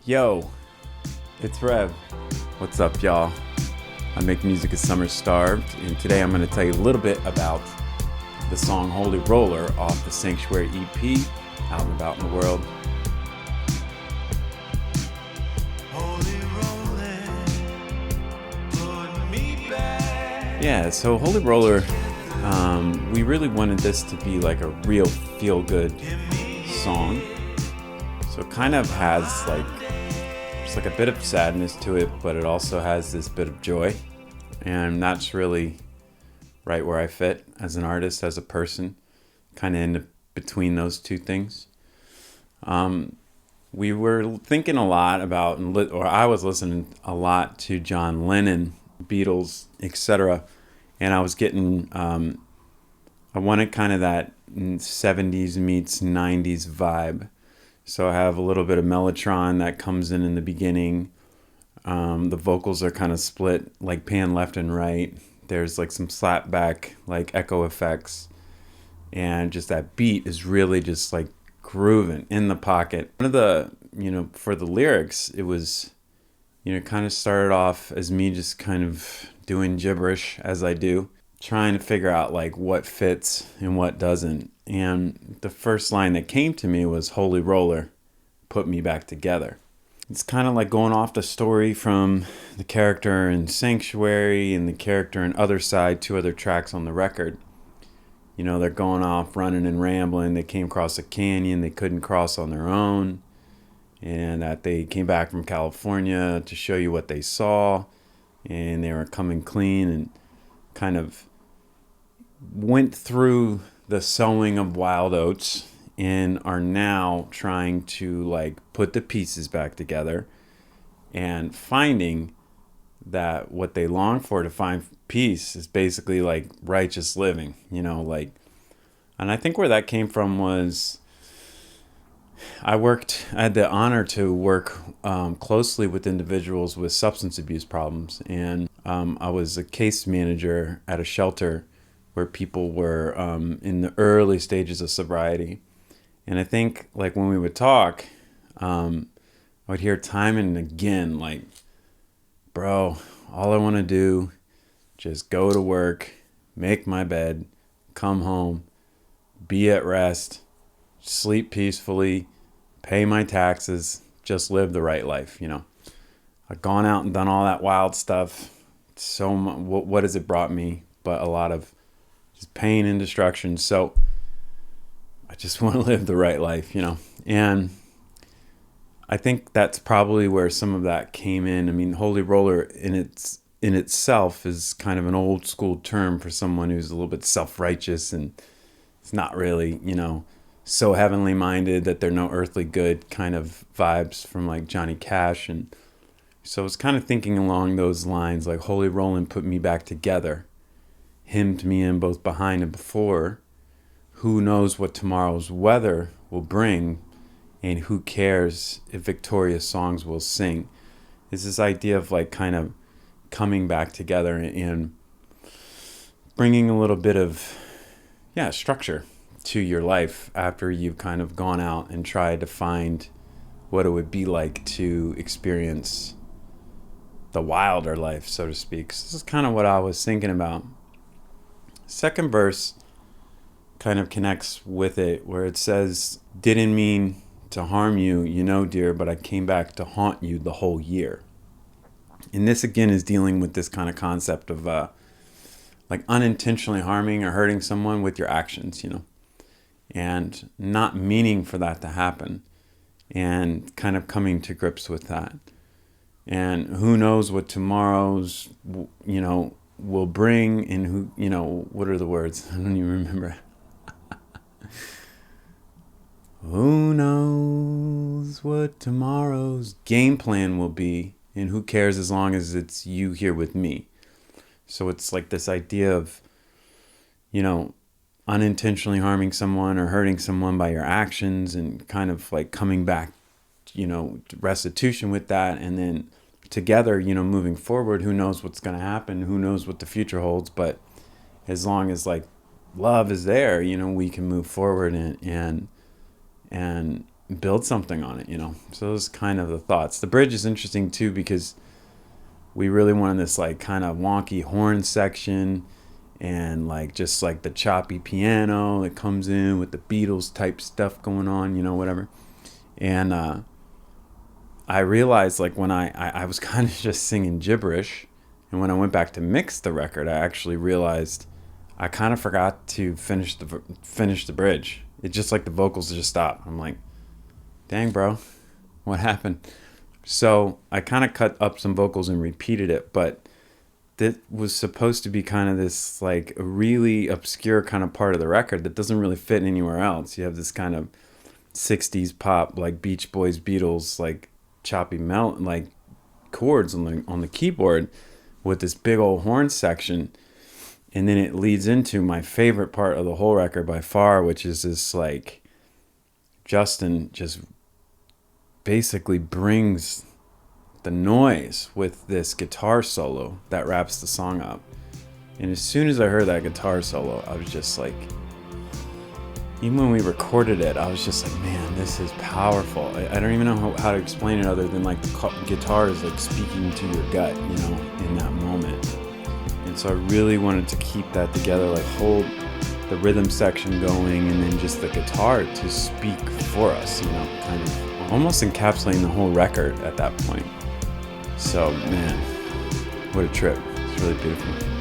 Yo, it's Rev. What's up, y'all? I make music as summer starved, and today I'm going to tell you a little bit about the song Holy Roller off the Sanctuary EP, out and about in the world. Yeah, so Holy Roller, we really wanted this to be like a real feel-good song. So it kind of has it's like a bit of sadness to it, but it also has this bit of joy. And that's really right where I fit as an artist, as a person, kind of in between those two things. We were thinking a lot about, or I was listening a lot to John Lennon, Beatles, etc. And I was getting, I wanted kind of that 70s meets 90s vibe. So I have a little bit of mellotron that comes in the beginning. The vocals are kind of split, like pan left and right. There's like some slapback, like echo effects. And just that beat is really just like grooving in the pocket. One of the, for the lyrics, it was, kind of started off as me just kind of doing gibberish as I do, trying to figure out like what fits and what doesn't. And the first line that came to me was Holy Roller, put me back together. It's kind of like going off the story from the character in Sanctuary and the character in Other Side, two other tracks on the record. They're going off running and rambling. They came across a canyon they couldn't cross on their own. And that they came back from California to show you what they saw. And they were coming clean and kind of went through the sowing of wild oats and are now trying to like put the pieces back together and finding that what they long for to find peace is basically like righteous living, and I think where that came from was I had the honor to work closely with individuals with substance abuse problems. And I was a case manager at a shelter where people were in the early stages of sobriety. And I think like when we would talk, I would hear time and again, like, bro, all I want to do, just go to work, make my bed, come home, be at rest, sleep peacefully, pay my taxes, just live the right life. I've gone out and done all that wild stuff. So much, what has it brought me? But a lot of just pain and destruction. So I just want to live the right life, And I think that's probably where some of that came in. I mean, Holy Roller in itself is kind of an old school term for someone who's a little bit self-righteous and it's not really, so heavenly minded that they're no earthly good kind of vibes from like Johnny Cash. And so I was kind of thinking along those lines, like Holy Rollin' put me back together, hymned me in both behind and before. Who knows what tomorrow's weather will bring, and who cares if victorious songs will sing. It's this idea of like kind of coming back together and bringing a little bit of structure to your life after you've kind of gone out and tried to find what it would be like to experience the wilder life, so to speak. So this is kind of what I was thinking about. Second verse kind of connects with it, where it says, didn't mean to harm you, dear, but I came back to haunt you the whole year. And this again is dealing with this kind of concept of like unintentionally harming or hurting someone with your actions, and not meaning for that to happen, and kind of coming to grips with that. And who knows what tomorrow's, will bring, and who, what are the words? I don't even remember. Who knows what tomorrow's game plan will be, and who cares as long as it's you here with me. So it's like this idea of, unintentionally harming someone or hurting someone by your actions, and kind of like coming back, restitution with that. And then together, moving forward, who knows what's going to happen? Who knows what the future holds? But as long as like love is there, we can move forward and build something on it, you know. So those kind of the thoughts. The bridge is interesting too because we really wanted this like kind of wonky horn section and like just like the choppy piano that comes in with the Beatles type stuff going on, you know, whatever. And I realized like when I was kind of just singing gibberish, and when I went back to mix the record, I actually realized I kind of forgot to finish the bridge. It just like the vocals just stopped. I'm like, dang, bro, what happened? So I kind of cut up some vocals and repeated it, but that was supposed to be kind of this like a really obscure kind of part of the record that doesn't really fit anywhere else. You have this kind of 60s pop like Beach Boys, Beatles, like choppy like chords on the keyboard with this big old horn section, and then it leads into my favorite part of the whole record by far, which is this like Justin just basically brings the noise with this guitar solo that wraps the song up. And as soon as I heard that guitar solo, I was just like, even when we recorded it, I was just like, man, this is powerful. I don't even know how to explain it other than like the guitar is like speaking to your gut, you know, in that moment. And so I really wanted to keep that together, like hold the rhythm section going and then just the guitar to speak for us, you know, kind of almost encapsulating the whole record at that point. So, man, what a trip. It's really beautiful.